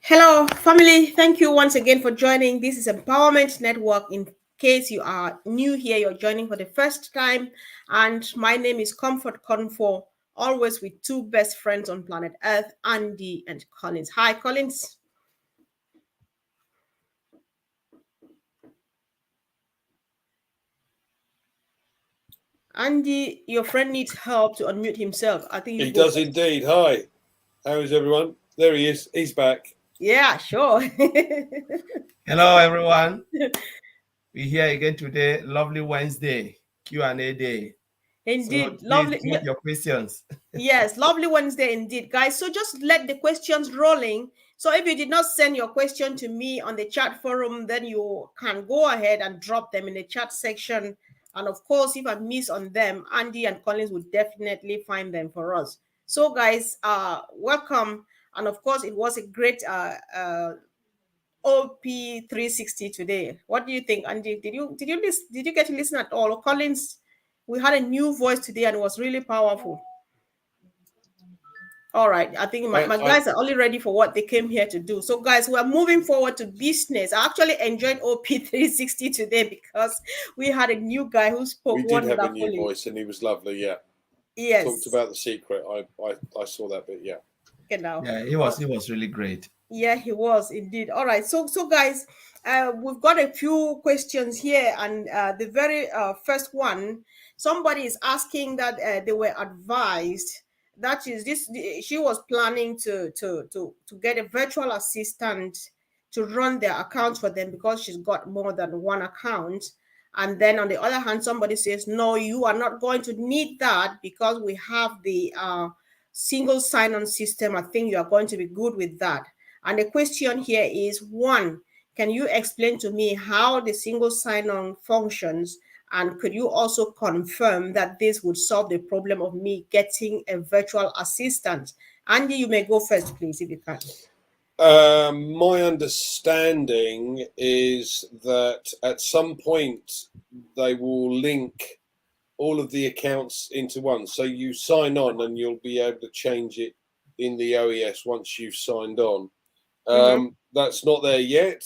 Hello, family. Thank you once again for joining. This is Empowerment Network. In case you are new here, you're joining for the first time. And my name is Comfort Confo, always with two best friends on planet Earth, Andy and Collins. Hi, Collins. Andy, your friend needs help to unmute himself. I think you He go does first. indeed. Hi. How is everyone? There he is. He's back. Yeah, sure. Hello, everyone. We're here again today. Lovely Wednesday Q&A day. So Indeed. please Lovely. drop your questions. Yes, lovely Wednesday indeed, guys. So just let the questions rolling. So if you did not send your question to me on the chat forum, then you can go ahead and drop them in the chat section. And of course, if I miss on them, Andy and Collins would definitely find them for us. So guys, welcome. And of course, it was a great OP 360 today. What do you think, Andy? Did you get to listen at all? Or Collins, we had a new voice today and it was really powerful. All right. I think my I guys are only ready for what they came here to do. So, guys, we're moving forward to business. I actually enjoyed OP360 today because we had a new guy who spoke we did have a new wonderfully. voice and he was lovely. Yeah. Yes. Talked about the secret. I saw that bit. Yeah. Okay, now. Yeah, it was really great. Yeah, he was indeed. All right. So guys, we've got a few questions here, and the very first one, somebody is asking that they were advised. That is, she was planning to get a virtual assistant to run their accounts for them because she's got more than one account. And then on the other hand, somebody says, no, you are not going to need that because we have the single sign-on system. I think you are going to be good with that. And the question here is, one, can you explain to me how the single sign-on functions? And could you also confirm that this would solve the problem of me getting a virtual assistant? Andy, you may go first, please, if you can. My understanding is that at some point they will link all of the accounts into one. So you sign on and you'll be able to change it in the OES once you've signed on. That's not there yet.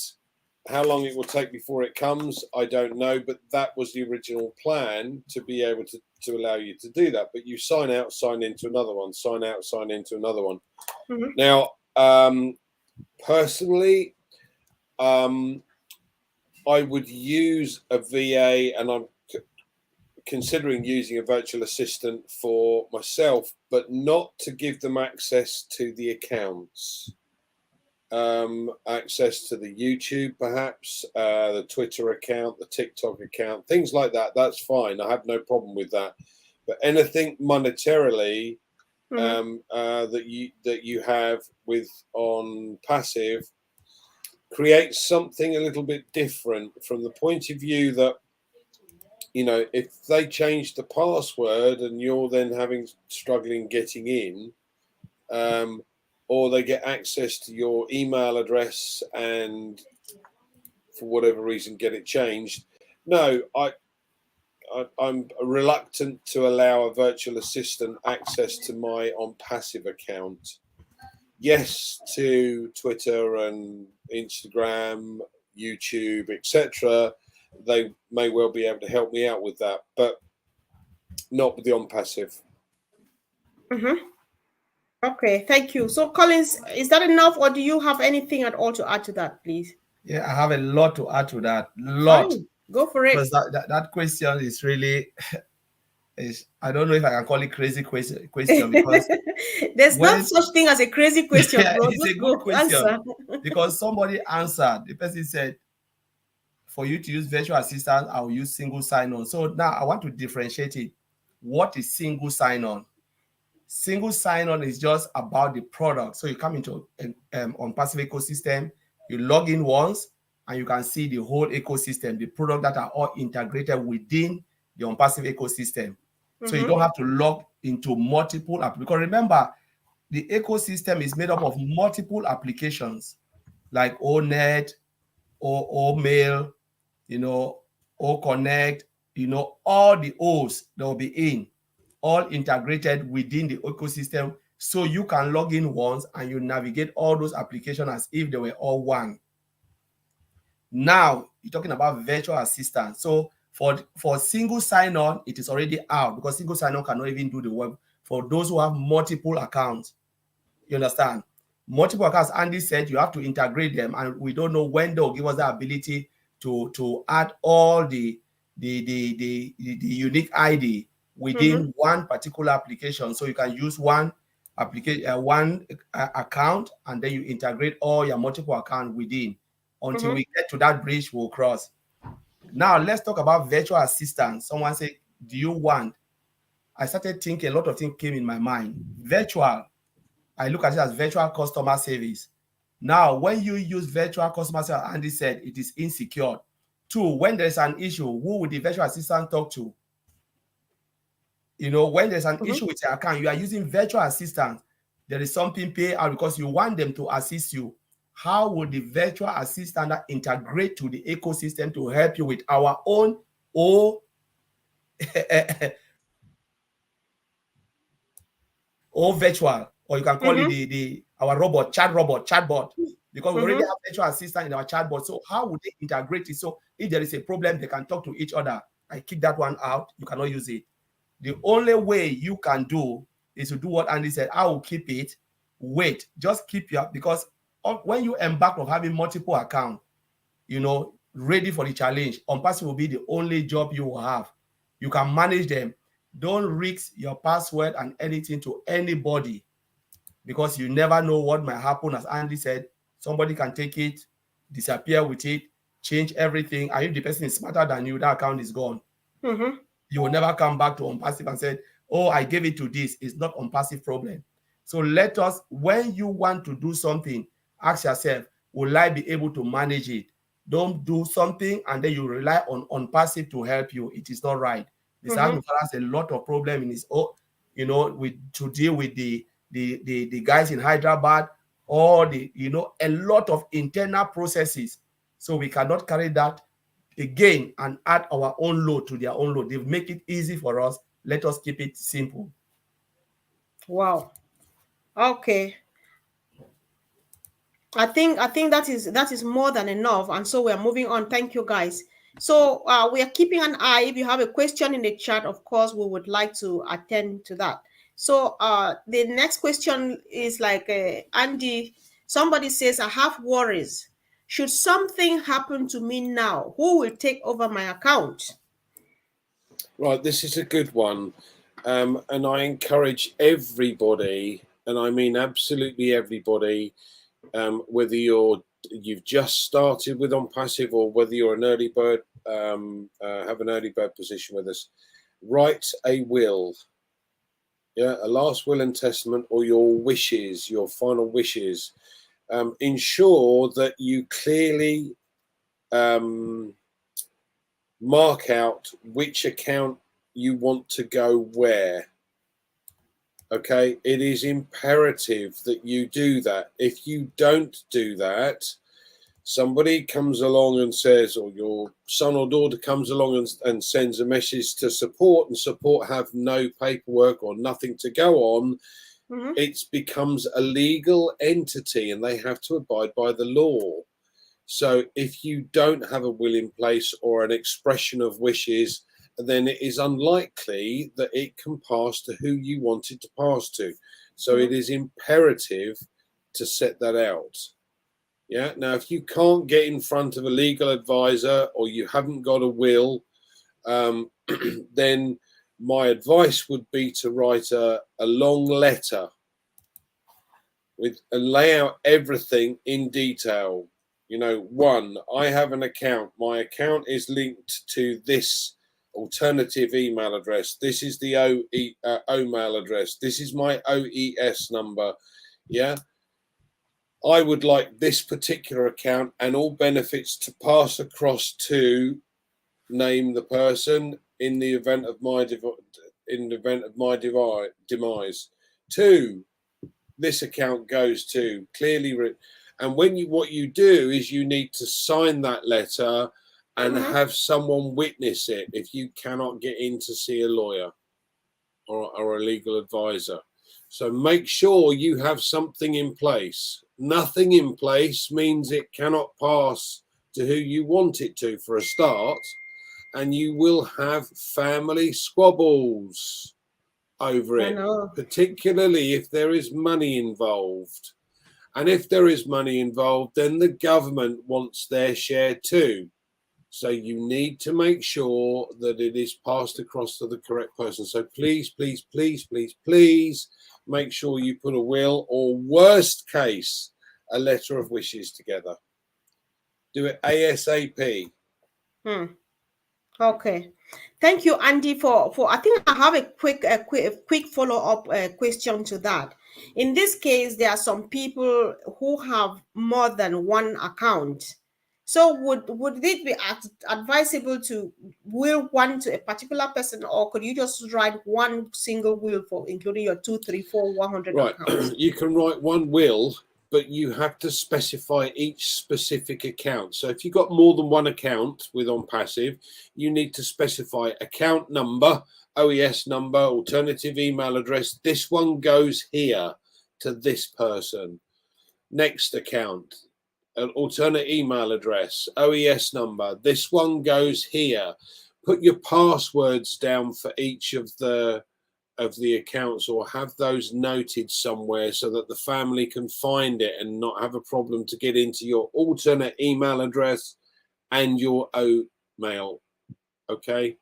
How long it will take before it comes, I don't know. But that was the original plan, to be able to allow you to do that. But you sign out, sign into another one, sign out, sign into another one. Now, personally, I would use a VA, and I'm considering using a virtual assistant for myself, but not to give them access to the accounts. Access to the YouTube, perhaps, the Twitter account, the TikTok account, things like that. That's fine. I have no problem with that. But anything monetarily that you have with ONPASSIVE creates something a little bit different from the point of view that, you know, if they change the password and you're then struggling getting in, or they get access to your email address and for whatever reason get it changed. No, I'm reluctant to allow a virtual assistant access to my ONPASSIVE account. Yes, to Twitter and Instagram, YouTube, etc. They may well be able to help me out with that, but not with the ONPASSIVE. Okay, thank you. So, Collins, is that enough, or do you have anything at all to add to that, please? Yeah, I have a lot to add to that. Lot. Fine. Go for it. Because that question is really, I don't know if I can call it crazy question because There's not such thing as a crazy question, yeah, bro. it's a Just good go question answer. because somebody answered. The person said, for you to use virtual assistant, I'll use single sign-on. So now I want to differentiate it. What is single sign-on? Single sign-on is just about the product. So you come into an ONPASSIVE ecosystem, you log in once, and you can see the whole ecosystem, the product that are all integrated within the ONPASSIVE ecosystem. So you don't have to log into multiple apps. Because remember, the ecosystem is made up of multiple applications like ONET, or Mail, O Connect, all the O's that will be all integrated within the ecosystem So you can log in once and you navigate all those applications as if they were all one. Now you're talking about virtual assistant. So for single sign-on, it is already out because single sign-on cannot even do the work for those who have multiple accounts. You understand? Multiple accounts, Andy said you have to integrate them, and we don't know when they'll give us the ability to add all the unique ID within one particular application. So you can use one application, one account, and then you integrate all your multiple accounts within. Until we get to that bridge, we'll cross. Now let's talk about virtual assistant. Someone said, "Do you want?" I started thinking, a lot of things came in my mind. Virtual, I look at it as virtual customer service. Now, when you use virtual customer service, Andy said it is insecure. Two, when there's an issue, who would the virtual assistant talk to? You know, when there's an issue with your account, you are using virtual assistant. There is something pay out because you want them to assist you. How would the virtual assistant integrate to the ecosystem to help you with our own virtual, or you can call it our robot, chatbot, because we already have virtual assistant in our chatbot. So how would they integrate it? So if there is a problem, they can talk to each other. I kick that one out. You cannot use it. The only way you can do is to do what Andy said. I will keep it. Wait, just keep your, because when you embark on having multiple accounts, you know, ready for the challenge, ONPASSIVE will be the only job you will have. You can manage them. Don't risk your password and anything to anybody, because you never know what might happen. As Andy said, somebody can take it, disappear with it, change everything, and if the person is smarter than you, that account is gone. You will never come back to ONPASSIVE and say, "Oh, I gave it to this." It's not ONPASSIVE problem. So let us, when you want to do something, ask yourself, will I be able to manage it? Don't do something and then you rely on ONPASSIVE to help you. It is not right. This has a lot of problem in his own, you know, to deal with the guys in Hyderabad, or a lot of internal processes. So we cannot carry that again and add our own load to their own load. They make it easy for us. Let us keep it simple. Wow. Okay. I think that is more than enough, and so we're moving on. Thank you, guys. So we are keeping an eye. If you have a question in the chat, of course, we would like to attend to that. So the next question is like, Andy, somebody says, I have worries. Should something happen to me now, who will take over my account? Right, this is a good one. And I encourage everybody, and I mean absolutely everybody, whether you've just started with ONPASSIVE or whether you're an early bird, have an early bird position with us, write a will. Yeah, a last will and testament, or your wishes, your final wishes. Ensure that you clearly mark out which account you want to go where. Okay, it is imperative that you do that. If you don't do that, somebody comes along and says, or your son or daughter comes along and sends a message to support, and support have no paperwork or nothing to go on, it becomes a legal entity and they have to abide by the law. So if you don't have a will in place or an expression of wishes, then it is unlikely that it can pass to who you want it to pass to. So it is imperative to set that out. Yeah. Now, if you can't get in front of a legal advisor or you haven't got a will, then my advice would be to write a long letter and lay out everything in detail. You know, one, I have an account. My account is linked to this alternative email address. This is the OMail address. This is my OES number. Yeah. I would like this particular account and all benefits to pass across to name the person in the event of my demise. Two, this account goes to clearly and what you do is you need to sign that letter and have someone witness it if you cannot get in to see a lawyer or a legal advisor. So make sure you have something in place. Nothing in place means it cannot pass to who you want it to for a start, and you will have family squabbles over I it, know. particularly if there is money involved. And if there is money involved, then the government wants their share too. So you need to make sure that it is passed across to the correct person. So please, please, please, please, please make sure you put a will, or worst case, a letter of wishes together. Do it ASAP. Okay, thank you, Andy. For I think I have a quick follow up question to that. In this case, there are some people who have more than one account. So would it be advisable to will one to a particular person, or could you just write one single will for including your 2, 3, 4, 100 Right. accounts? You can write one will, but you have to specify each specific account. So if you've got more than one account with OnPassive, you need to specify account number, OES number, alternative email address. This one goes here to this person. Next account, an alternate email address, OES number. This one goes here. Put your passwords down for each of the accounts, or have those noted somewhere so that the family can find it and not have a problem to get into your alternate email address and your mail. Okay.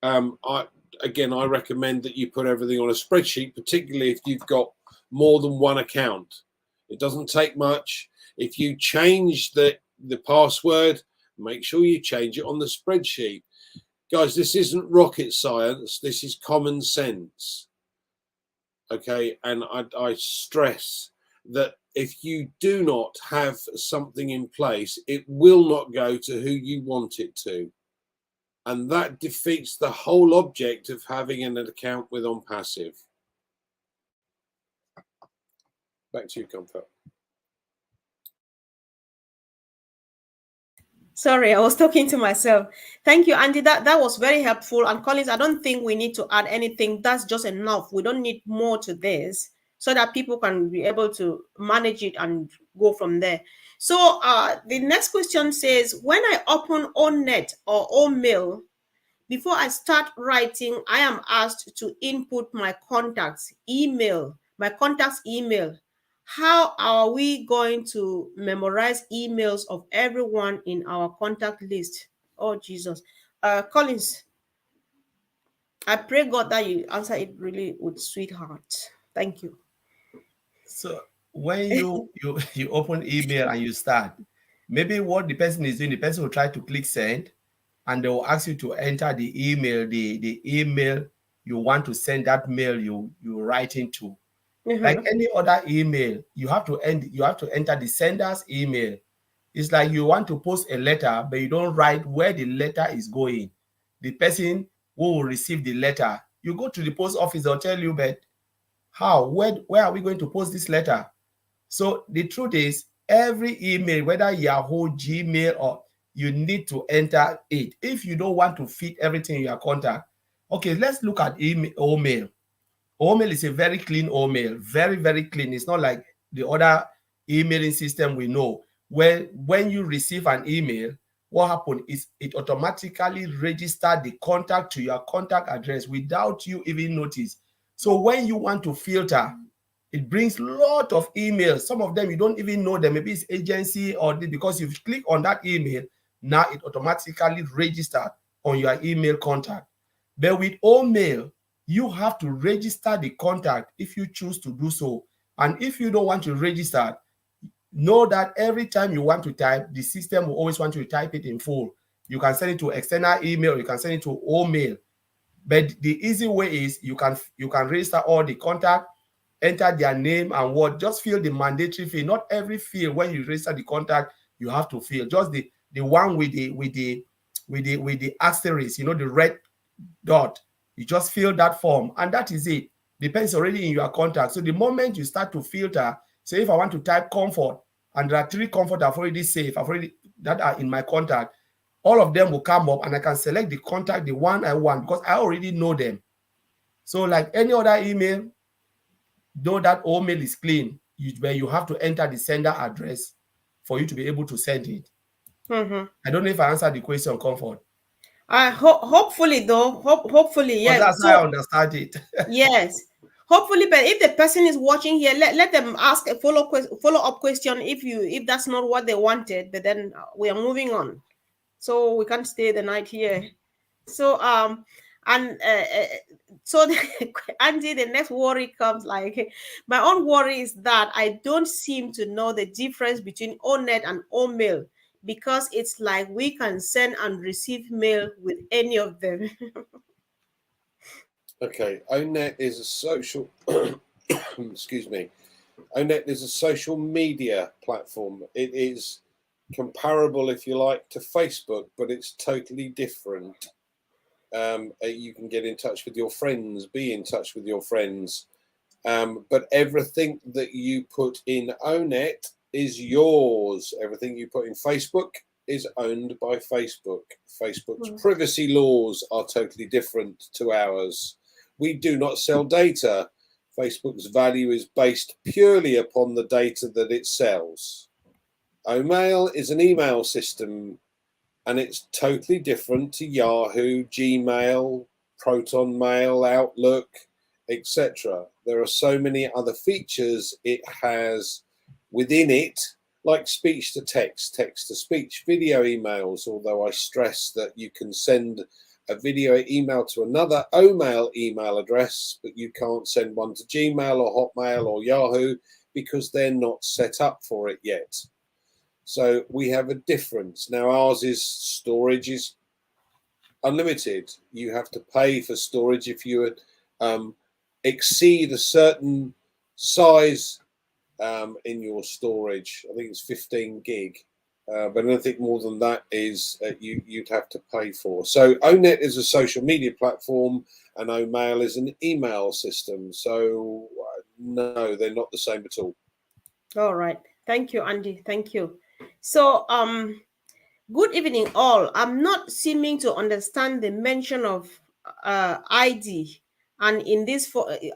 I recommend that you put everything on a spreadsheet, particularly if you've got more than one account. It doesn't take much. If you change the password, make sure you change it on the spreadsheet. Guys, this isn't rocket science. This is common sense. Okay, and I stress that if you do not have something in place, it will not go to who you want it to. And that defeats the whole object of having an account with OnPassive. Back to you, Comfort. Sorry, I was talking to myself. Thank you, Andy. That was very helpful. And Collins, I don't think we need to add anything. That's just enough. We don't need more to this, so that people can be able to manage it and go from there. So the next question says, when I open OnNet or OMail, before I start writing, I am asked to input my contact's email. How are we going to memorize emails of everyone in our contact list? Oh, Jesus. Collins, I pray God that you answer it really with sweetheart. Thank you. So when you open email and you start, maybe what the person is doing, the person will try to click send, and they will ask you to enter the email, the email you want to send that mail you write into. Like any other email, you have to enter the sender's email. It's like you want to post a letter, but you don't write where the letter is going. The person who will receive the letter, you go to the post office, they'll tell you, but how, where are we going to post this letter? So the truth is, every email, whether Yahoo, Gmail, or you need to enter it. If you don't want to fit everything in your contact, okay, let's look at OMail. OMail is a very clean OMail, very, very clean. It's not like the other emailing system we know, where when you receive an email, what happens is it automatically registers the contact to your contact address without you even notice. So when you want to filter, it brings a lot of emails. Some of them you don't even know them. Maybe it's agency or because you've clicked on that email, now it automatically registers on your email contact. But with OMail, you have to register the contact if you choose to do so. And if you don't want to register, know that every time you want to type, the system will always want you to type it in full. You can send it to external email, you can send it to OMail. But the easy way is you can register all the contact, enter their name and what, just fill the mandatory field. Not every field when you register the contact you have to fill, just the one with the asterisk, the red dot. You just fill that form and that is it. Depends already in your contact. So the moment you start to filter, say if I want to type comfort and there are 3 comfort I've already saved, that are in my contact, all of them will come up and I can select the contact, the one I want, because I already know them. So like any other email, though that old mail is clean, where you have to enter the sender address for you to be able to send it. I don't know if I answered the question, Comfort. Hopefully though, hopefully, But yeah. that's how I understand it. Yes, hopefully, but if the person is watching here, let them ask a follow up question if that's not what they wanted, but then we are moving on, so we can't stay the night here. So and so Andy, the next worry comes, like, my own worry is that I don't seem to know the difference between ONET and OMail, because it's like we can send and receive mail with any of them. Okay, ONET is a social. Excuse me. ONET is a social media platform. It is comparable, if you like, to Facebook, but it's totally different. You can get in touch with your friends, be in touch with your friends, but everything that you put in ONET is yours. Everything you put in Facebook is owned by Facebook. Facebook's privacy laws are totally different to ours. We do not sell data. Facebook's value is based purely upon the data that it sells. OMail is an email system, and it's totally different to Yahoo, Gmail, Proton Mail, Outlook, etc. There are so many other features it has within it, like speech to text, text to speech, video emails, although I stress that you can send a video email to another OMail email address, but you can't send one to Gmail or Hotmail or Yahoo because they're not set up for it yet. So we have a difference. Now ours is storage is unlimited. You have to pay for storage if you exceed a certain size in your storage. I think it's 15 gig. But anything more than that is you'd have to pay for. So ONET is a social media platform, and OMail is an email system. So no, they're not the same at all. All right. Thank you, Andy. Thank you. So, good evening, all. I'm not seeming to understand the mention of ID and in this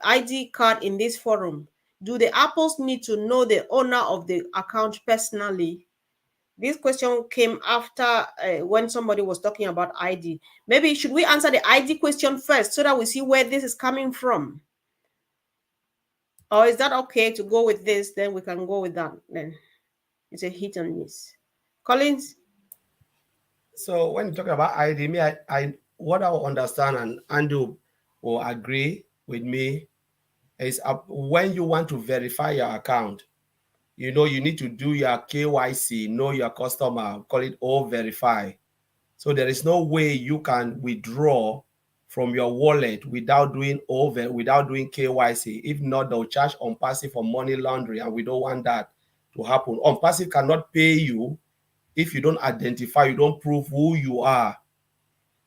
ID card in this forum. Do the apples need to know the owner of the account personally? This question came after when somebody was talking about ID. Maybe should we answer the ID question first so that we see where this is coming from? Or is that okay to go with this? Then we can go with that. Then it's a hit and miss. Collins? So when you talk about ID, me, I what I will understand, and Andrew will agree with me, is when you want to verify your account, you need to do your KYC, know your customer, call it O verify. So there is no way you can withdraw from your wallet without doing KYC. If not, they'll charge ONPASSIVE for money laundering, and we don't want that to happen. ONPASSIVE cannot pay you if you don't identify, you don't prove who you are.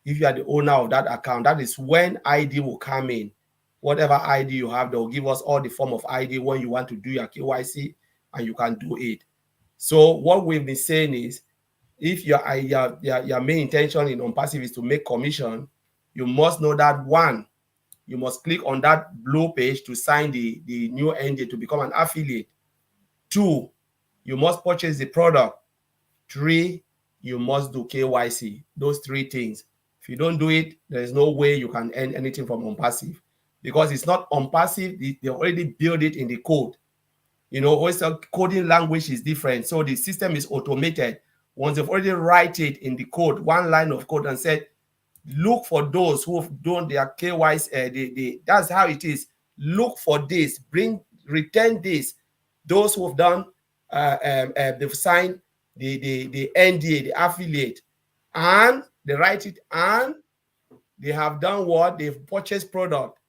If you are the owner of that account, that is when ID will come in. Whatever ID you have, they'll give us all the form of ID when you want to do your KYC, and you can do it. So what we've been saying is, if your main intention in ONPASSIVE is to make commission, you must know that one, you must click on that blue page to sign the new NDA to become an affiliate. 2, you must purchase the product. 3, you must do KYC. Those 3 things. If you don't do it, there is no way you can earn anything from ONPASSIVE, because it's not ONPASSIVE. They already build it in the code. Always the coding language is different, so the system is automated. Once they've already write it in the code, one line of code, and said, look for those who have done their KYC. That's how it is. Look for this. Return this. Those who have done, they've signed the NDA, the affiliate, and they write it, and they have done what? They've purchased product,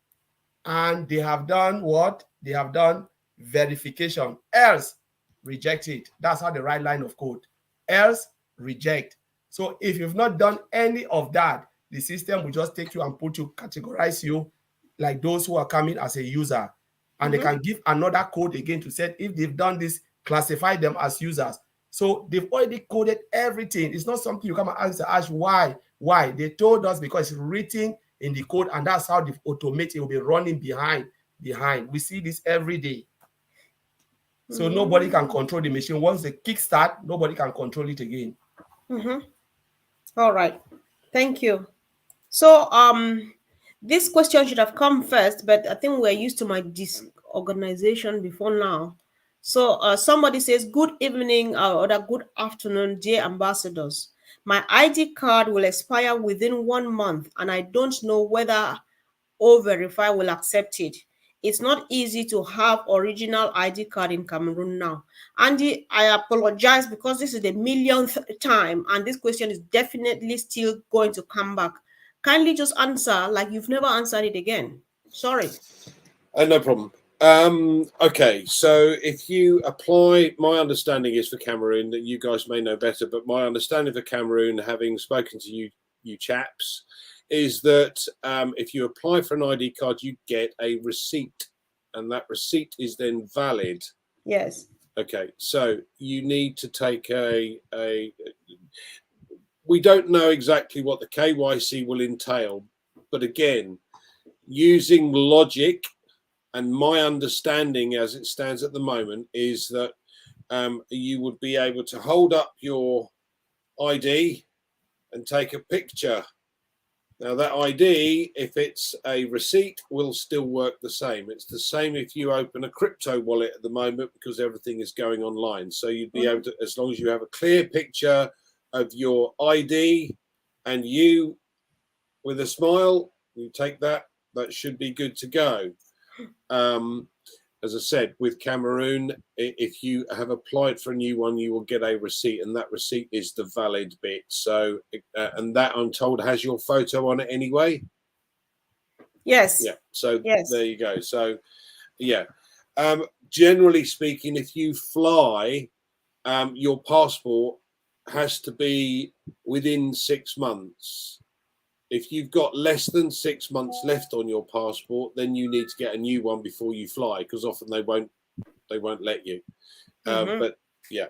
and they have done what? They have done verification. Else, reject it. That's how the right line of code. Else, reject. So if you've not done any of that, the system will just take you and categorize you like those who are coming as a user. And they can give another code again to say, if they've done this, classify them as users. So they've already coded everything. It's not something you come and ask why. Why? They told us because it's written in the code, and that's how the automated will be running behind behind. We see this every day. So nobody can control the machine. Once they kickstart, nobody can control it again. All right. Thank you. So this question should have come first, but I think we're used to my disorganization before now. So somebody says, "Good evening or good afternoon, dear ambassadors. My ID card will expire within 1 month, and I don't know whether O-Verify will accept it. It's not easy to have original ID card in Cameroon now." Andy, I apologize because this is the millionth time, and this question is definitely still going to come back. Kindly just answer like you've never answered it again. Sorry. No problem. Okay, so if you apply, my understanding is for Cameroon, that you guys may know better, but my understanding for Cameroon, having spoken to you chaps, is that if you apply for an ID card, you get a receipt, and that receipt is then valid. Yes. Okay, so you need to take we don't know exactly what the KYC will entail, but again, using logic, and my understanding as it stands at the moment is that you would be able to hold up your ID and take a picture. Now that ID, if it's a receipt, will still work the same. It's the same if you open a crypto wallet at the moment, because everything is going online. So you'd be able to, as long as you have a clear picture of your ID and you with a smile, you take that, that should be good to go. As I said, with Cameroon, if you have applied for a new one, you will get a receipt, and that receipt is the valid bit. So, and that I'm told has your photo on it anyway. Yes. Yeah. So yes. There you go. So, yeah. Generally speaking, if you fly, your passport has to be within 6 months. If you've got less than 6 months left on your passport, then you need to get a new one before you fly, because often they won't let you. But yeah.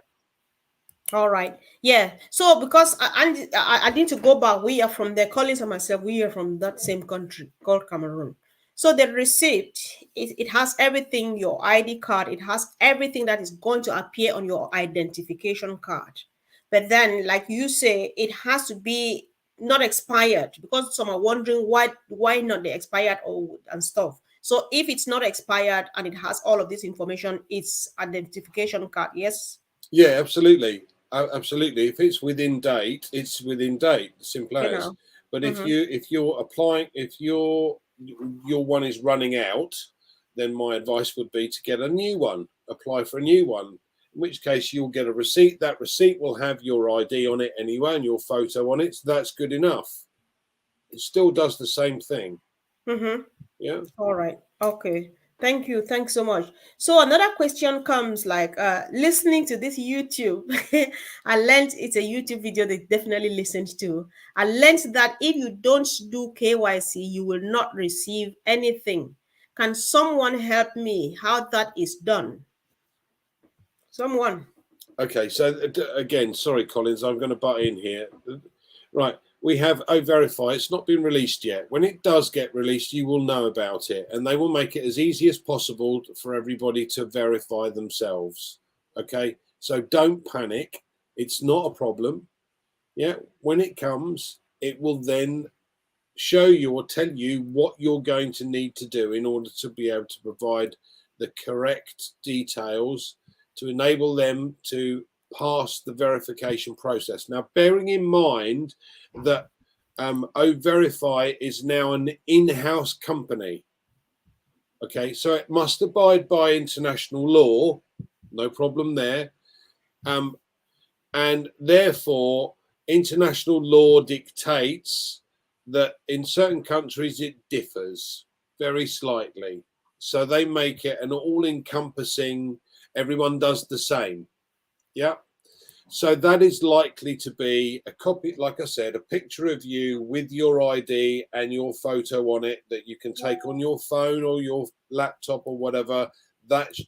All right. Yeah. So because I need to go back. We are from there. Collins and myself, we are from that same country called Cameroon. So the receipt, it has everything, your ID card, it has everything that is going to appear on your identification card. But then, like you say, it has to be not expired, because some are wondering why not the expired or and stuff. So if it's not expired and it has all of this information, it's identification card. Yes. Yeah, absolutely. Absolutely. If it's within date, it's within date. Simple You as. know. But if you're applying, if your one is running out, then my advice would be to get a new one. Apply for a new one. In which case you'll get a receipt. That receipt will have your ID on it anyway and your photo on it. So that's good enough. It still does the same thing. Yeah. All right. Okay. Thank you. Thanks so much. So another question comes like listening to this YouTube. I learned it's a YouTube video they definitely listened to. I learned that if you don't do KYC, you will not receive anything. Can someone help me how that is done? Someone. Okay, so again, sorry, Collins, I'm going to butt in here. Right, we have O-Verify. It's not been released yet. When it does get released, you will know about it, and they will make it as easy as possible for everybody to verify themselves. Okay, so don't panic. It's not a problem. Yeah, when it comes, it will then show you or tell you what you're going to need to do in order to be able to provide the correct details to enable them to pass the verification process. Now, bearing in mind that O-Verify is now an in-house company. Okay, so it must abide by international law, no problem there. And therefore, international law dictates that in certain countries it differs very slightly. So they make it an all-encompassing, everyone does the same. Yeah. So that is likely to be a copy, like I said, a picture of you with your ID and your photo on it that you can take on your phone or your laptop or whatever.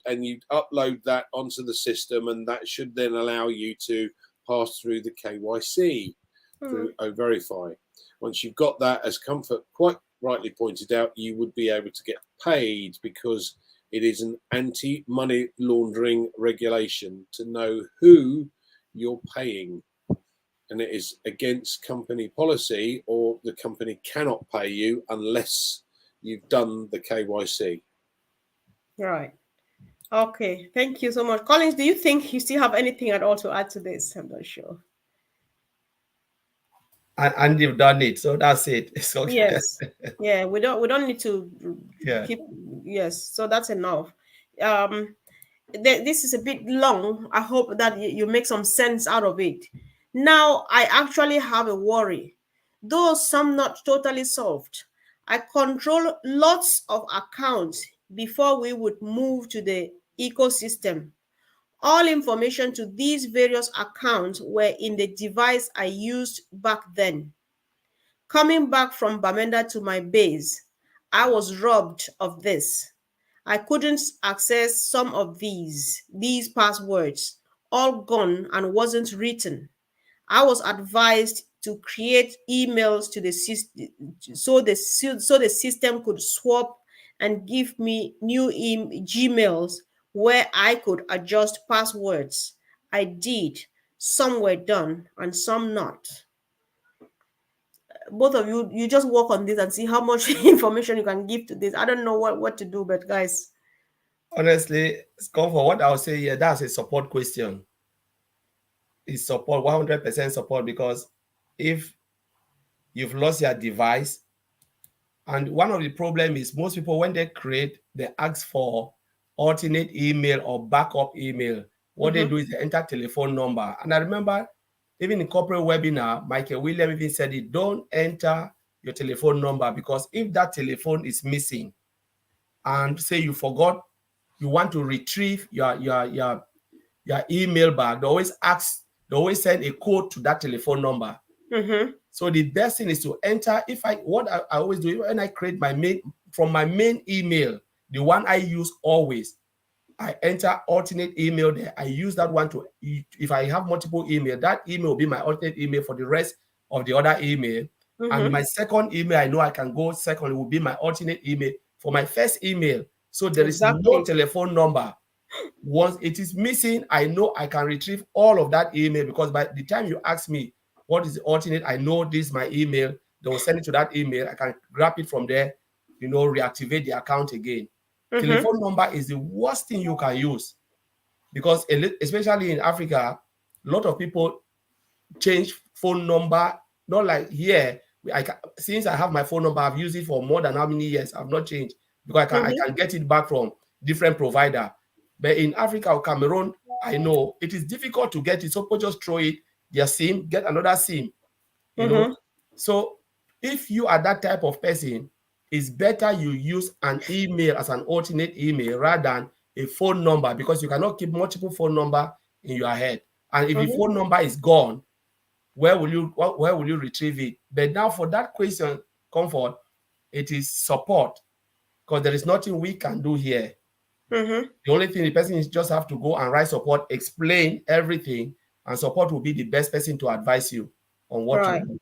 And you upload that onto the system, and that should then allow you to pass through the KYC through O-Verify. Once you've got that, as Comfort quite rightly pointed out, you would be able to get paid because it is an anti-money laundering regulation to know who you're paying. And it is against company policy, or the company cannot pay you unless you've done the KYC. Right. Okay. Thank you so much. Collins, do you think you still have anything at all to add to this? I'm not sure. And you've done it, so that's it. It's okay. Yes. Yeah, we don't need to Yeah. keep, yes, so that's enough. Um this is a bit long. I hope that you make some sense out of it. Now, I actually have a worry, though some not totally solved. I control lots of accounts before we would move to the ecosystem. All information to these various accounts were in the device I used back then. Coming back from Bamenda to my base, I was robbed of this. I couldn't access some of these passwords, all gone and wasn't written. I was advised to create emails to the system so the system could swap and give me new Gmails where I could adjust passwords. I did. Some were done and some not. Both of you just work on this and see how much information you can give to this. I don't know what to do, but guys. Honestly, come for what I'll say here, that's a support question. It's support, 100% support, because if you've lost your device, and one of the problem is most people, when they create, they ask for alternate email or backup email. What they do is they enter telephone number. And I remember even in corporate webinar, Michael William even said it, don't enter your telephone number, because if that telephone is missing and say you forgot, you want to retrieve your email back, they always send a code to that telephone number. So the best thing is to enter. What I always do when I create my main email, the one I use always, I enter alternate email there. I use that one to, if I have multiple email, that email will be my alternate email for the rest of the other email. And my second email, I know I can go second, it will be my alternate email for my first email. So there is no telephone number. Once it is missing, I know I can retrieve all of that email, because by the time you ask me what is the alternate, I know this is my email. They will send it to that email. I can grab it from there, reactivate the account again. Telephone number is the worst thing you can use, because especially in Africa, a lot of people change phone number. Not like here. Since I have my phone number, I've used it for more than how many years. I've not changed, because I can get it back from different provider. But in Africa or Cameroon, I know it is difficult to get it. So people just throw it, their SIM, get another SIM. So if you are that type of person, it's better you use an email as an alternate email rather than a phone number, because you cannot keep multiple phone number in your head. And if the phone number is gone, where will you retrieve it? But now for that question, Comfort, it is support, because there is nothing we can do here. The only thing the person is just have to go and write support, explain everything, and support will be the best person to advise you on what to do.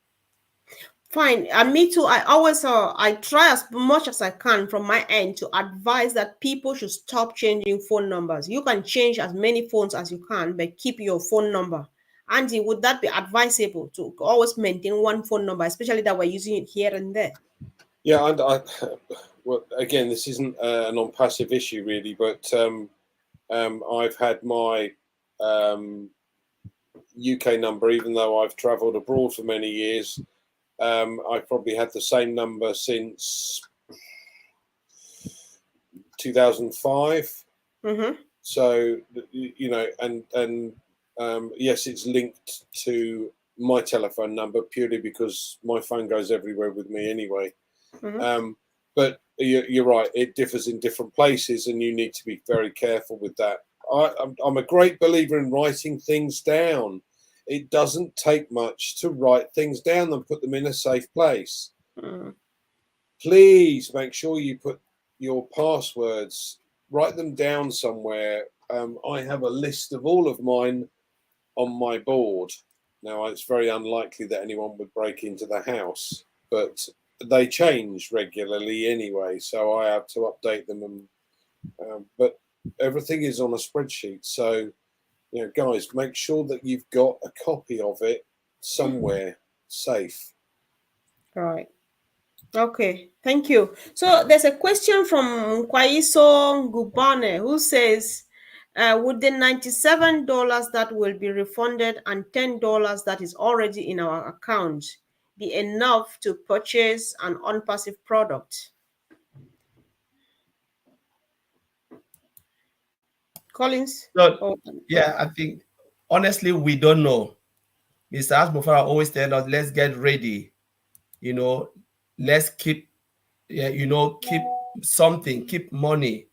Fine. And me too. I always I try as much as I can from my end to advise that people should stop changing phone numbers. You can change as many phones as you can, but keep your phone number. Andy, would that be advisable to always maintain one phone number, especially that we're using it here and there? Yeah, and well, again, this isn't a non-passive issue really, but I've had my UK number, even though I've travelled abroad for many years. I've probably had the same number since 2005. So and yes, it's linked to my telephone number purely because my phone goes everywhere with me anyway. But you're right, it differs in different places, and you need to be very careful with that. I'm a great believer in writing things down. It doesn't take much to write things down and put them in a safe place. Please make sure you put your passwords, write them down somewhere. I have a list of all of mine on my board. Now, it's very unlikely that anyone would break into the house, but they change regularly anyway, so I have to update them. And but everything is on a spreadsheet, so guys, make sure that you've got a copy of it somewhere safe. Right. Okay, thank you. So there's a question from Kwaiso Gubane who says, would the $97 that will be refunded and $10 that is already in our account be enough to purchase an ONPASSIVE product? Collins? So, yeah, I think honestly we don't know. Mr. Asmofara always tell us, let's get ready. Let's keep, keep something, keep money.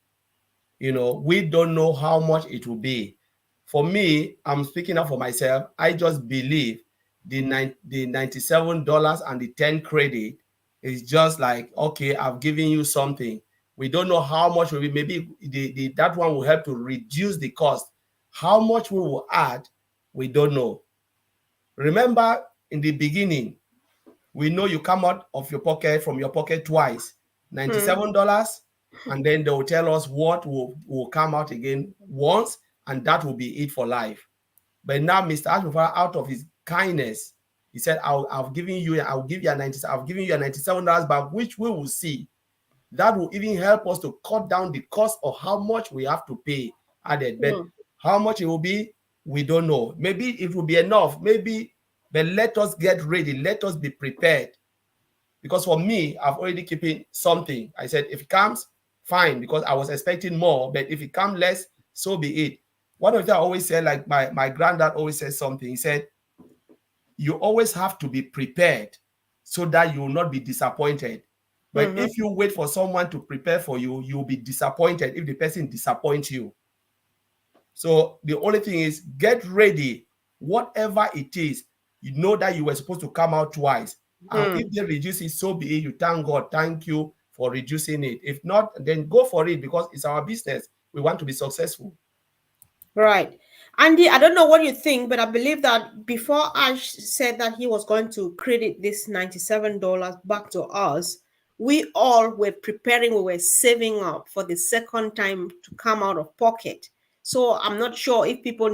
We don't know how much it will be. For me, I'm speaking up for myself. I just believe the $97 and the 10 credit is just like, okay, I've given you something. We don't know how much will be. Maybe that one will help to reduce the cost. How much we will add, we don't know. Remember, in the beginning, we know you come out of your pocket, from your pocket twice, $97, and then they will tell us what will come out again once, and that will be it for life. But now Mr. Ashmufara, out of his kindness, he said, I'll give you a $97 back, which we will see. That will even help us to cut down the cost of how much we have to pay added. But how much it will be, we don't know. Maybe it will be enough, maybe, but let us get ready. Let us be prepared. Because for me, I've already keeping something. I said, if it comes, fine, because I was expecting more. But if it comes less, so be it. One of them always said, like my granddad always says something. He said, you always have to be prepared so that you will not be disappointed. But if you wait for someone to prepare for you, you'll be disappointed if the person disappoints you. So the only thing is, get ready. Whatever it is, you know that you were supposed to come out twice. And if they reduce it, so be it. You thank God. Thank you for reducing it. If not, then go for it, because it's our business. We want to be successful. Right. Andy, I don't know what you think, but I believe that before Ash said that he was going to credit this $97 back to us, we all were preparing, we were saving up for the second time to come out of pocket. So I'm not sure if people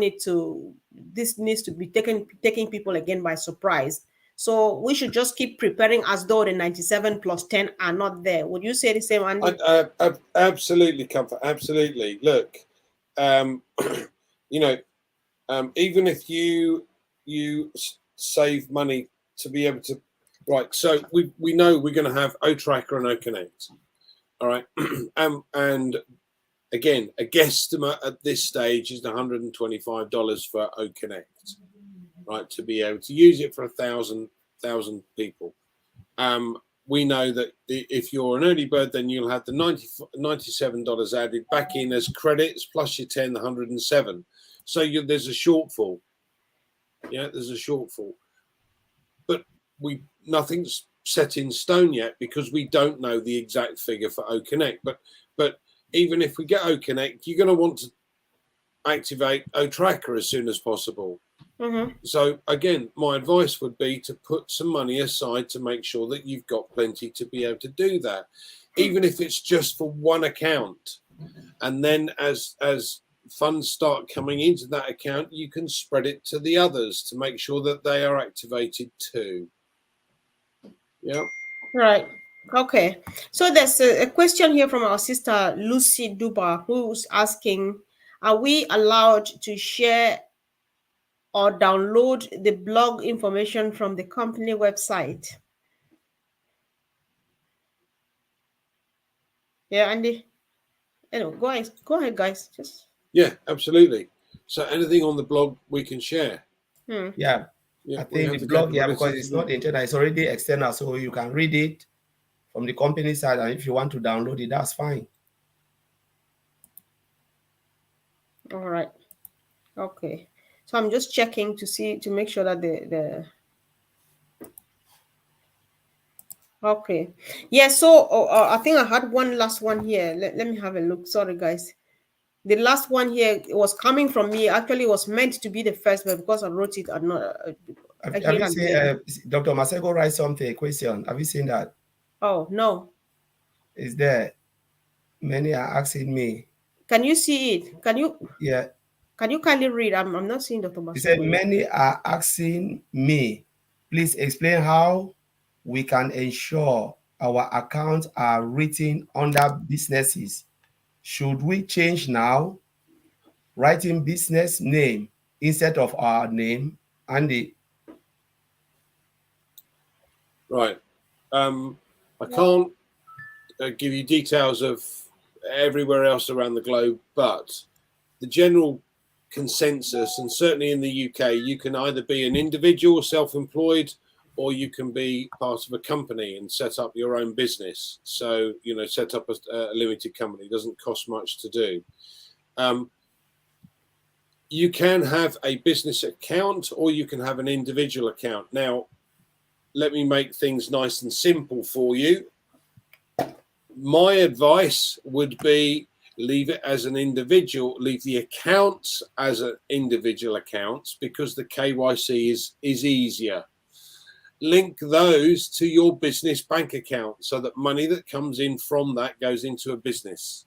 this needs to be taking people again by surprise. So we should just keep preparing as though the 97 plus 10 are not there. Would you say the same, Andy? Absolutely, Comfort. Absolutely. Look, even if you save money to be able to, right? So we know we're going to have OTracker and OConnect, all right, and again, a guesstimate at this stage is $125 for OConnect, right? To be able to use it for 1,000 people. We know that if you're an early bird, then you'll have the $97 added back in as credits plus your 10, the 107. So there's a shortfall. Yeah, there's a shortfall. But nothing's set in stone yet, because we don't know the exact figure for OConnect. But even if we get OConnect, you're going to want to activate OTracker as soon as possible. So again, my advice would be to put some money aside to make sure that you've got plenty to be able to do that, even if it's just for one account. And then as funds start coming into that account, you can spread it to the others to make sure that they are activated too. Yeah. Right. Okay. So there's a question here from our sister Lucy Duba, who's asking, are we allowed to share or download the blog information from the company website? Yeah, Andy. Anyway, go ahead, guys. Yeah, absolutely. So anything on the blog we can share. Yeah. I think the blog, because it's not internal, it's already external, so you can read it from the company side, and if you want to download it, that's fine. All right. Okay. So I'm just checking to make sure that the okay. Yeah, so I think I had one last one here. Let me have a look. Sorry, guys. The last one here was coming from me. Actually, it was meant to be the first, but because I wrote it, I'm not. Have you seen Dr. Masego write something, a question? Have you seen that? Oh, no. Is there? Many are asking me. Can you see it? Yeah. Can you kindly read? I'm not seeing Dr. He said, Masumbo. many are asking me, please explain how we can ensure our accounts are written under businesses. Should we change now, writing business name instead of our name? Andy. Right. I can't give you details of everywhere else around the globe, but the general consensus, and certainly in the UK, you can either be an individual self-employed or you can be part of a company and set up your own business. So, you know, set up a limited company. It doesn't cost much to do. You can have a business account or you can have an individual account. Now, let me make things nice and simple for you. My advice would be leave it as an individual, leave the accounts as an individual accounts because the KYC is easier. Link those to your business bank account so that money that comes in from that goes into a business.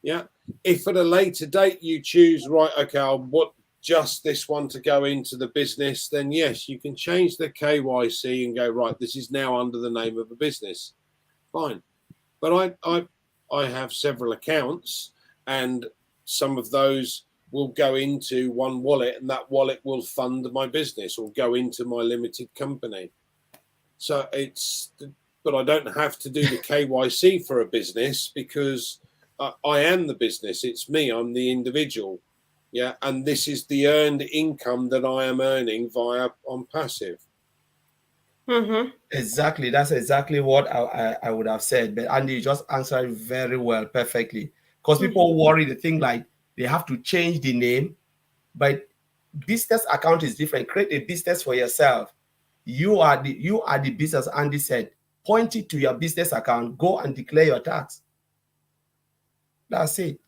Yeah. If at a later date you choose, right, okay, I want just this one to go into the business, then yes, you can change the KYC and go, right, this is now under the name of a business. Fine. But I have several accounts and some of those will go into one wallet and that wallet will fund my business or go into my limited company. So but I don't have to do the KYC for a business because I am the business. It's me. I'm the individual. Yeah. And this is the earned income that I am earning via ONPASSIVE. Mm-hmm. Exactly. That's exactly what I would have said. But Andy, you just answered very well, perfectly. Because people worry, they think like they have to change the name, but business account is different. Create a business for yourself. You are the business. Andy said, point it to your business account, go and declare your tax. That's it.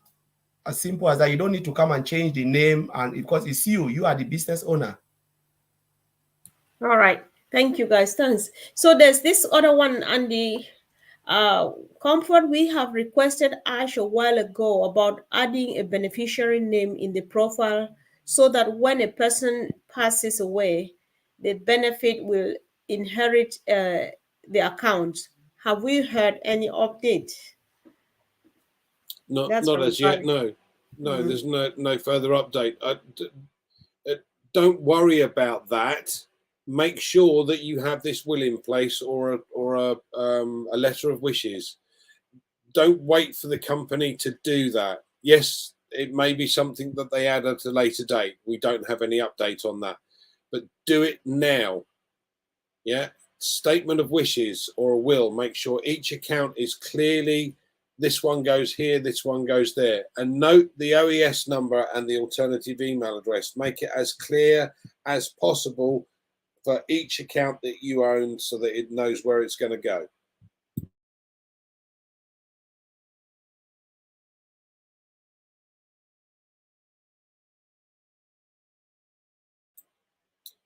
As simple as that. You don't need to come and change the name, and because it's you are the business owner. All right. Thank you, guys. Thanks. So there's this other one, Andy. Comfort, we have requested Ash a while ago about adding a beneficiary name in the profile so that when a person passes away, the benefit will inherit the account. Have we heard any update? That's Not from as yet. No, there's no further update. Don't worry about that. Make sure that you have this will in place or a letter of wishes. Don't wait for the company to do that. Yes, it may be something that they add at a later date. We don't have any update on that, but do it now. Yeah, statement of wishes or a will. Make sure each account is clearly. This one goes here, this one goes there. And note the OES number and the alternative email address. Make it as clear as possible for each account that you own so that it knows where it's going to go.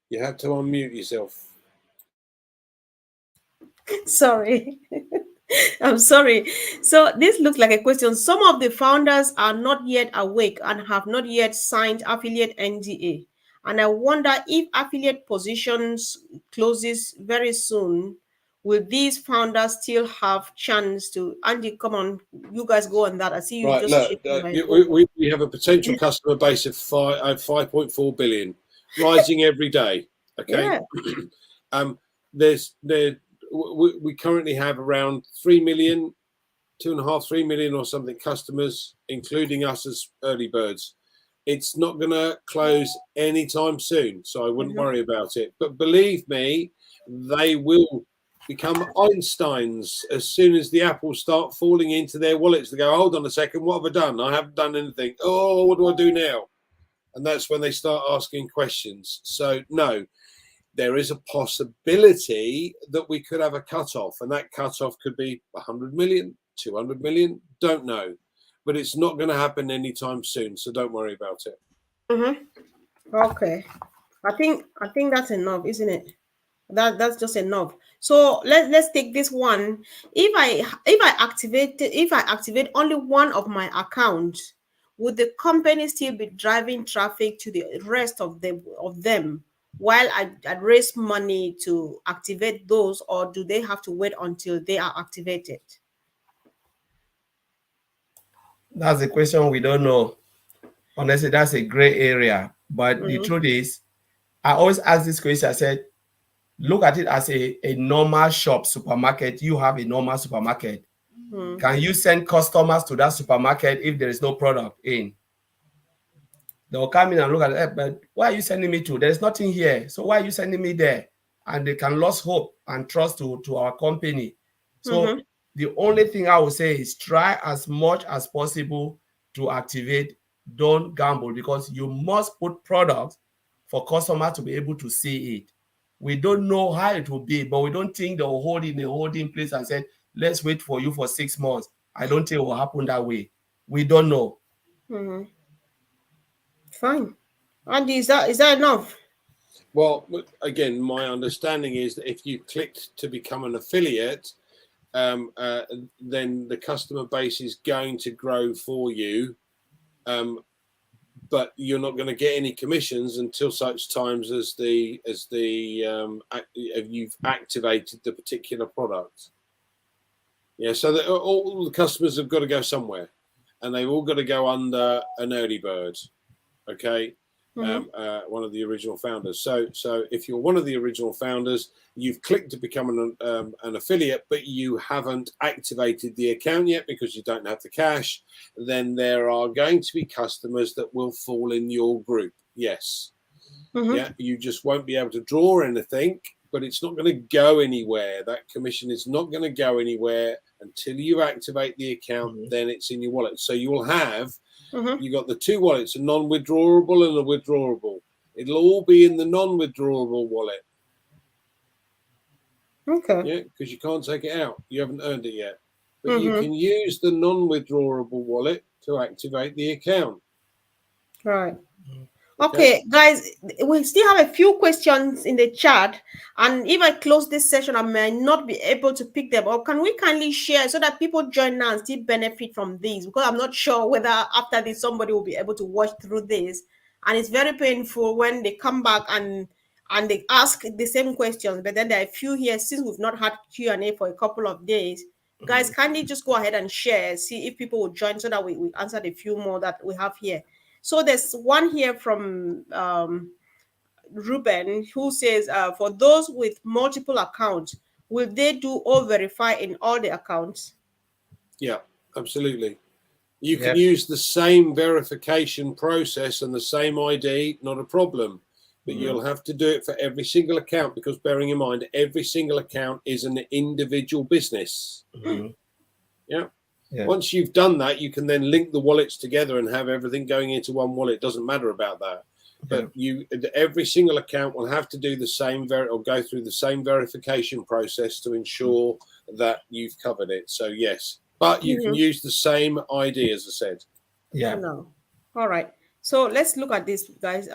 You have to unmute yourself. Sorry. I'm sorry. So this looks like a question. Some of the founders are not yet awake and have not yet signed affiliate NDA. And I wonder if affiliate positions closes very soon, will these founders still have chance to? Andy, come on, you guys go on that. I see you Right, just look, shaking my head. we have a potential customer base of 5.4 billion, rising every day. Okay, Yeah. we currently have around 3 million, 2.5, 3 million or something customers, including us as early birds. It's not going to close anytime soon, so I wouldn't worry about it. But believe me, they will become Einsteins as soon as the apples start falling into their wallets. They go, hold on a second, what have I done? I haven't done anything. Oh, what do I do now? And that's when they start asking questions. So no, there is a possibility that we could have a cutoff, and that cutoff could be 100 million, 200 million, don't know. But it's not going to happen anytime soon, so don't worry about it. Okay. I think that's enough, isn't it? That's just enough. So let's take this one. If I activate only one of my accounts, would the company still be driving traffic to the rest of them while I raise money to activate those, or do they have to wait until they are activated? That's a question we don't know. Honestly, that's a gray area. But the Mm-hmm. truth is, I always ask this question. I said, look at it as a normal shop, supermarket. You have a normal supermarket. Can you send customers to that supermarket if there is no product in? They'll come in and look at it, but why are you sending me to? There's nothing here. So why are you sending me there? And they can lose hope and trust to our company. So Mm-hmm. the only thing I would say is try as much as possible to activate. Don't gamble, because you must put products for customers to be able to see it. We don't know how it will be, but we don't think they'll hold it in a holding place and say, let's wait for you for 6 months. I don't think it will happen that way. We don't know. Mm-hmm. Fine. Andy, is that enough? Well, again, my understanding is that if you clicked to become an affiliate, then the customer base is going to grow for you, but you're not going to get any commissions until such times as you've activated the particular product. Yeah, so that all the customers have got to go somewhere, and they've all got to go under an early bird. Okay. Mm-hmm. One of the original founders. So if you're one of the original founders, you've clicked to become an affiliate, but you haven't activated the account yet because you don't have the cash, then there are going to be customers that will fall in your group. Yes. Mm-hmm. Yeah. You just won't be able to draw anything, but it's not going to go anywhere. That commission is not going to go anywhere until you activate the account. Then it's in your wallet. So you will have. Mm-hmm. You got the two wallets, a non-withdrawable and a withdrawable. It'll all be in the non-withdrawable wallet. Okay. Yeah, because you can't take it out. You haven't earned it yet. But you Mm-hmm. can use the non-withdrawable wallet to activate the account. Right. Okay. Okay, guys, we still have a few questions in the chat, and if I close this session, I may not be able to pick them up. Can we kindly share so that people join now and still benefit from these? Because I'm not sure whether after this somebody will be able to watch through this, and it's very painful when they come back and they ask the same questions, but then there are a few here since we've not had Q&A for a couple of days. Guys, kindly just go ahead and share, see if people will join so that we answered a few more that we have here. So there's one here from Ruben who says, for those with multiple accounts, will they do all verify in all the accounts? Yeah, absolutely. You can Yep. use the same verification process and the same ID, not a problem. But you'll have to do it for every single account, because bearing in mind, every single account is an individual business. Yeah. Yeah. Once you've done that, you can then link the wallets together and have everything going into one wallet. It doesn't matter about that. But every single account will have to do the same or go through the same verification process to ensure that you've covered it. So yes, but you can use the same ID, as I said. Yeah. No. All right. So let's look at this, guys.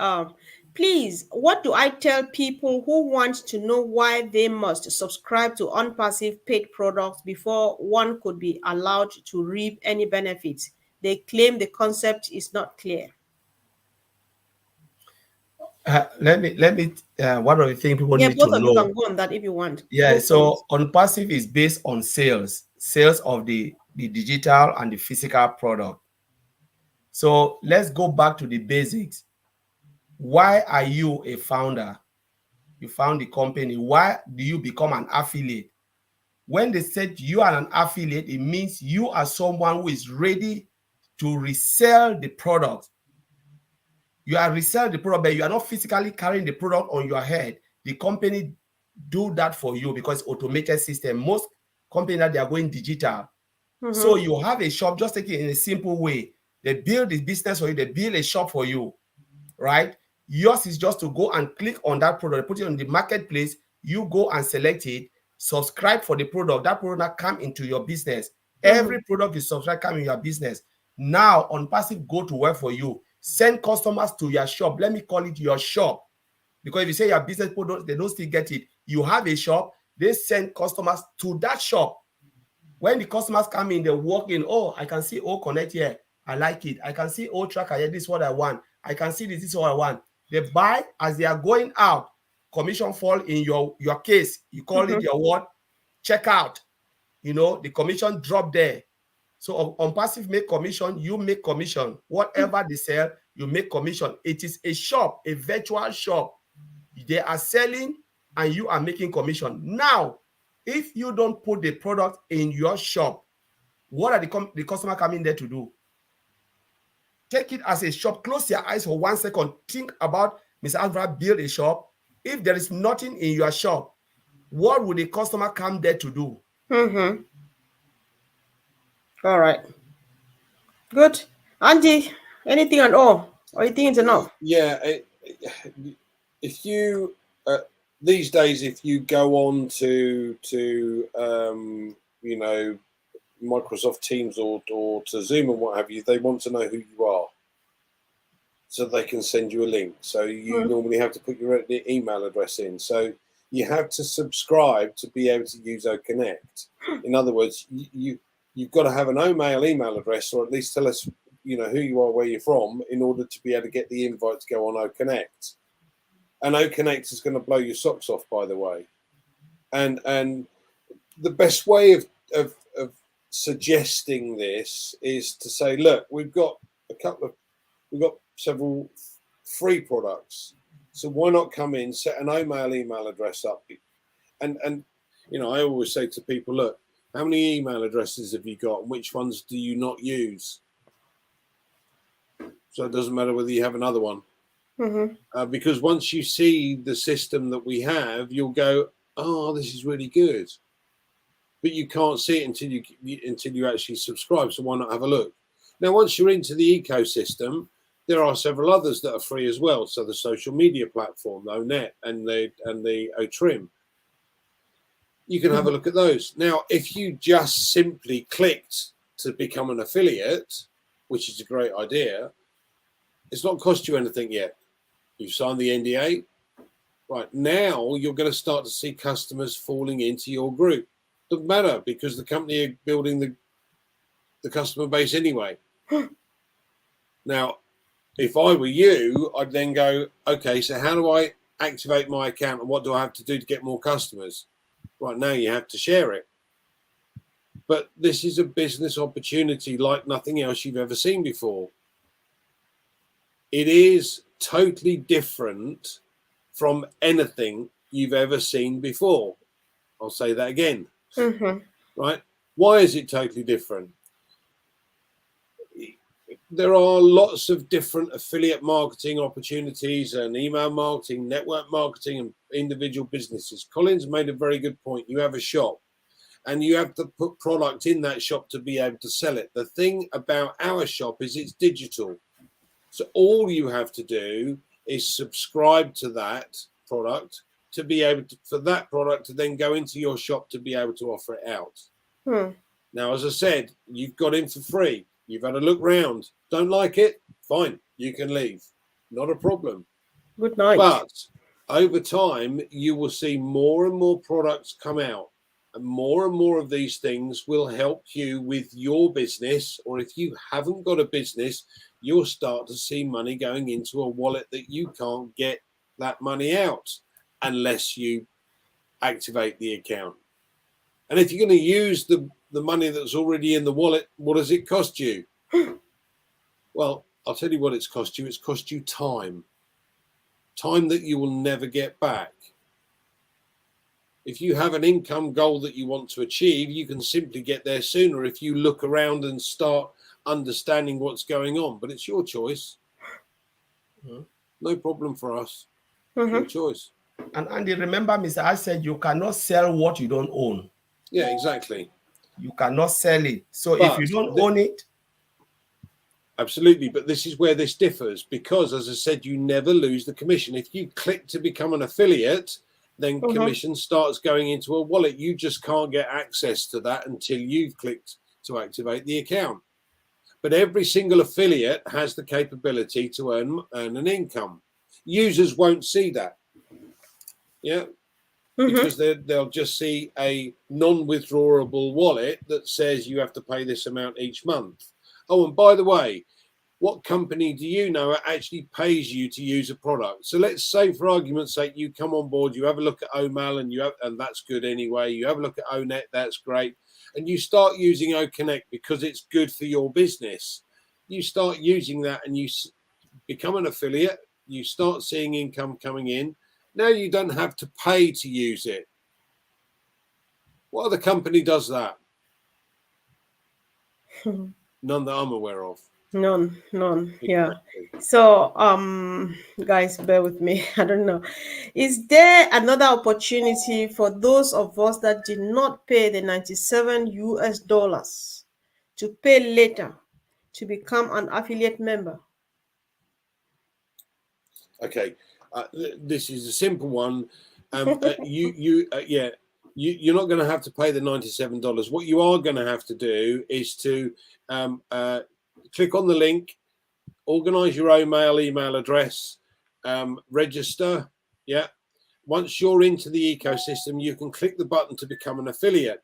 Please, what do I tell people who want to know why they must subscribe to ONPASSIVE paid products before one could be allowed to reap any benefits? They claim the concept is not clear. Let me one of the things people Yeah, need both to of you know. can go on that if you want. Yeah, Go for it. so ONPASSIVE is based on sales of the digital and the physical product. So let's go back to the basics. Why are you a founder? You found the company. Why do you become an affiliate? When they said you are an affiliate, it means you are someone who is ready to resell the product. You are reselling the product, but you are not physically carrying the product on your head. The company do that for you because automated system. Most companies that they are going digital. So you have a shop, just take it in a simple way. They build the business for you, they build a shop for you, right? Yours is just to go and click on that product, put it on the marketplace, you go and select it, subscribe for the product, that product come into your business. Every product you subscribe come in your business. Now ONPASSIVE go to work for you. Send customers to your shop. Let me call it your shop. Because if you say your business people they don't still get it. You have a shop, they send customers to that shop. When the customers come in, they walk in. Oh, I can see O Connect here. I like it. I can see O Tracker here. This is what I want. I can see this is what I want. They buy as they are going out. Commission fall in your case. You call it your what? Checkout. You know, the commission drop there. So on passive make commission, you make commission. Whatever they sell, you make commission. It is a shop, a virtual shop. They are selling and you are making commission. Now, if you don't put the product in your shop, what are the customer coming there to do? Take it as a shop. Close your eyes for 1 second. Think about Mr. Alvara build a shop. If there is nothing in your shop, what would the customer come there to do? All right. Good. Andy, anything at all? Or you think it's enough? Yeah. If you these days, if you go on to you know, Microsoft Teams or to Zoom and what have you, they want to know who you are, so they can send you a link. So you normally have to put your email address in. So you have to subscribe to be able to use OConnect. In other words, you've got to have an email address, or at least tell us, you know, who you are, where you're from, in order to be able to get the invite to go on OConnect. And OConnect is going to blow your socks off, by the way. And the best way of suggesting this is to say, look, we've got several free products, so why not come in, set an email address up, and you know, I always say to people, look, how many email addresses have you got, and which ones do you not use? So it doesn't matter whether you have another one. Because once you see the system that we have, you'll go, oh, this is really good. But you can't see it until you actually subscribe. So why not have a look? Now, once you're into the ecosystem, there are several others that are free as well. So the social media platform, the ONET and the OTrim, you can have a look at those. Now, if you just simply clicked to become an affiliate, which is a great idea, it's not cost you anything yet. You've signed the NDA. Right, now you're going to start to see customers falling into your group. Doesn't matter, because the company are building the customer base anyway. Now, if I were you, I'd then go, okay, so how do I activate my account, and what do I have to do to get more customers? Right, now you have to share it. But this is a business opportunity like nothing else you've ever seen before. It is totally different from anything you've ever seen before. I'll say that again. Right? Why is it totally different? There are lots of different affiliate marketing opportunities and email marketing, network marketing, and individual businesses. Colin's made a very good point. You have a shop and you have to put product in that shop to be able to sell it. The thing about our shop is it's digital. So all you have to do is subscribe to that product to be able to, for that product to then go into your shop to be able to offer it out. Now, as I said, you've got in for free. You've had a look round. Don't like it? Fine. You can leave. Not a problem. Good night. But over time, you will see more and more products come out. And more of these things will help you with your business. Or if you haven't got a business, you'll start to see money going into a wallet that you can't get that money out unless you activate the account. And if you're going to use the money that's already in the wallet, what does it cost you? Well, I'll tell you what it's cost you. It's cost you time. Time that you will never get back. If you have an income goal that you want to achieve, you can simply get there sooner if you look around and start understanding what's going on. But it's your choice. No problem for us. Your choice. And Andy, remember, Mr. I said you cannot sell what you don't own. Yeah, exactly. You cannot sell it. So if you don't own it. Absolutely. But this is where this differs, because, as I said, you never lose the commission. If you click to become an affiliate, then commission starts going into a wallet. You just can't get access to that until you've clicked to activate the account. But every single affiliate has the capability to earn an income. Users won't see that. Yeah. because they'll just see a non-withdrawable wallet that says you have to pay this amount each month. Oh, and by the way, what company do you know actually pays you to use a product? So let's say, for argument's sake, you come on board, you have a look at OMAL, and that's good anyway. You have a look at ONET, that's great, and you start using OConnect because it's good for your business. You start using that, and you become an affiliate. You start seeing income coming in. Now you don't have to pay to use it. What other company does that? None that I'm aware of. None. Yeah. Exactly. So, guys, bear with me. I don't know. Is there another opportunity for those of us that did not pay the 97 US dollars to pay later to become an affiliate member? Okay, this is a simple one. You're not going to have to pay the $97. What you are going to have to do is to click on the link, organize your email address, register. Yeah. Once you're into the ecosystem, you can click the button to become an affiliate.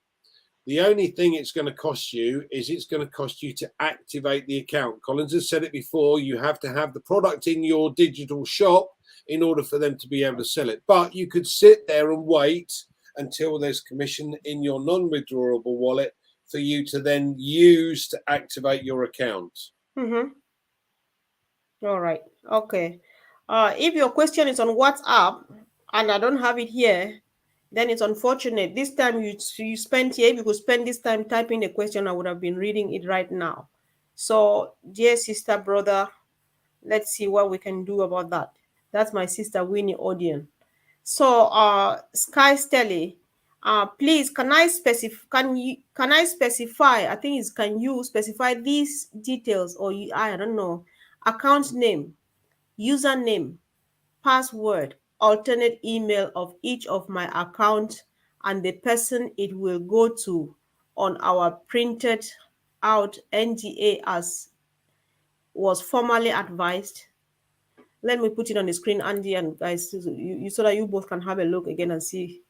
The only thing it's going to cost you is it's going to cost you to activate the account. Collins has said it before, you have to have the product in your digital shop in order for them to be able to sell it. But you could sit there and wait until there's commission in your non-withdrawable wallet for you to then use to activate your account. All right. Okay. If your question is on WhatsApp and I don't have it here, then it's unfortunate. This time you spent here. If you could spend this time typing the question, I would have been reading it right now. So, dear sister, brother, let's see what we can do about that. That's my sister Winnie Odion. So, Sky Stelly, please can I specify? I think it's can you specify these details or I don't know, account name, username, password, alternate email of each of my accounts and the person it will go to on our printed out NDA as was formally advised. Let me put it on the screen, Andy and guys, so that you both can have a look again and see.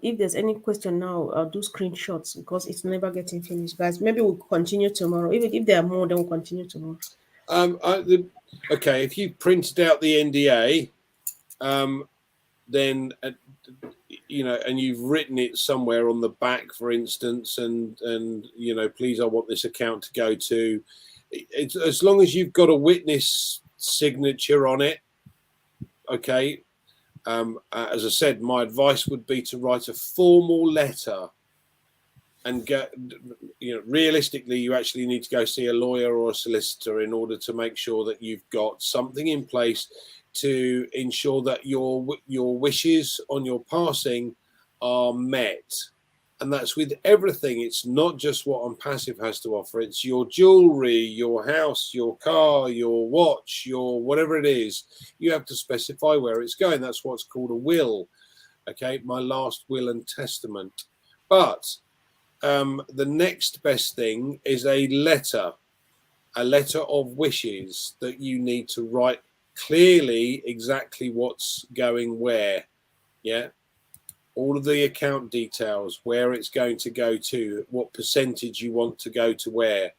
If there's any question now, I'll do screenshots because it's never getting finished, guys. Maybe we'll continue tomorrow. If there are more, then we'll continue tomorrow. Okay, if you printed out the NDA, then and you've written it somewhere on the back, for instance, and please, I want this account to go to. It's, as long as you've got a witness signature on it, okay. As I said, my advice would be to write a formal letter and get, realistically, you actually need to go see a lawyer or a solicitor in order to make sure that you've got something in place to ensure that your wishes on your passing are met. And that's with everything. It's not just what ONPASSIVE has to offer. It's your jewelry, your house, your car, your watch, your whatever it is. You have to specify where it's going. That's what's called a will. Okay, my last will and testament. But the next best thing is a letter of wishes that you need to write clearly exactly what's going where. Yeah. All of the account details, where it's going to go to, what percentage you want to go to where.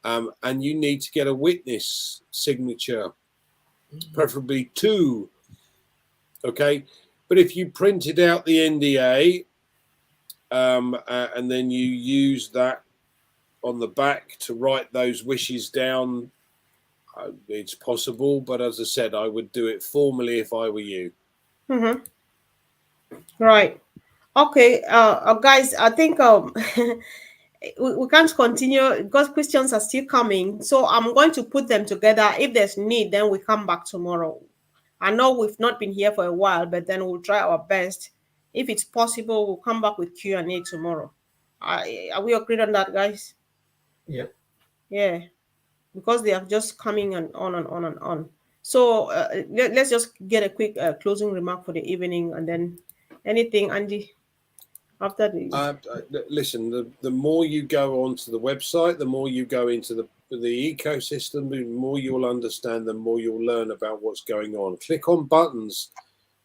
And you need to get a witness signature, preferably 2. Okay. But if you printed out the NDA and then you use that on the back to write those wishes down, it's possible. But as I said, I would do it formally if I were you. Right. Okay, guys, I think we can't continue because questions are still coming. So I'm going to put them together. If there's need, then we come back tomorrow. I know we've not been here for a while, but then we'll try our best. If it's possible, we'll come back with Q&A tomorrow. Are we agreed on that, guys? Yep. Yeah, because they are just coming and on and on and on. So let's just get a quick closing remark for the evening, and then anything, Andy, after the listen, the more you go onto the website, the more you go into the ecosystem, the more you'll understand, the more you'll learn about what's going on. Click on buttons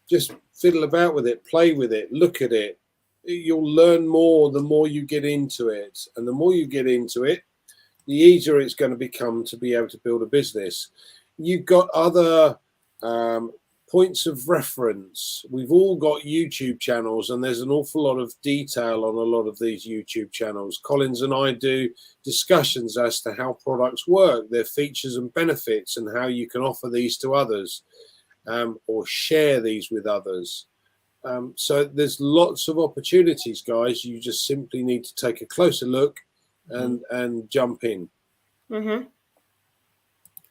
just fiddle about with it, play with it, look at it. You'll learn more the more you get into it. And the more you get into it, the easier it's going to become to be able to build a business. You've got other points of reference. We've all got YouTube channels, and there's an awful lot of detail on a lot of these YouTube channels. Collins and I do discussions as to how products work, their features and benefits, and how you can offer these to others or share these with others. So there's lots of opportunities, guys. You just simply need to take a closer look and jump in. Mm-hmm.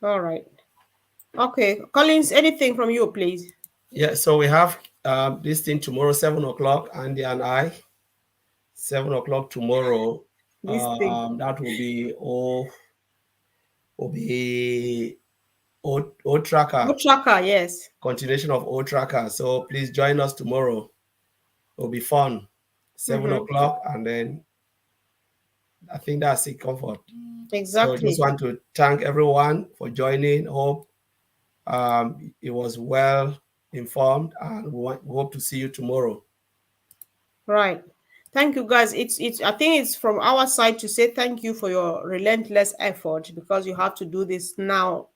All right. Okay, Collins, anything from you, please? Yeah, so we have this thing tomorrow, 7 o'clock, Andy and I. 7 o'clock tomorrow. This thing. That will be O Tracker. Good tracker, yes. Continuation of O Tracker. So please join us tomorrow. It'll be fun. 7 o'clock, and then I think that's it, Comfort. Exactly. So I just want to thank everyone for joining. Hope it was well informed, and we hope to see you tomorrow. Right. Thank you, guys. It's I think it's from our side to say thank you for your relentless effort, because you have to do this now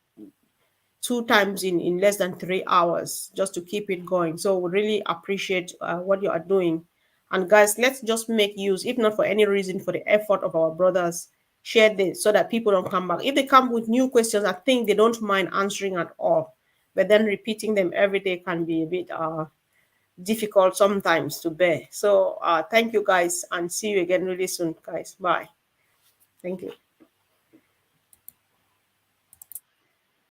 2 times in less than 3 hours just to keep it going. So we really appreciate what you are doing. And guys, let's just make use, if not for any reason, for the effort of our brothers. Share this so that people don't come back. If they come with new questions, I think they don't mind answering at all. But then repeating them every day can be a bit difficult sometimes to bear. So thank you, guys, and see you again really soon, guys. Bye. Thank you.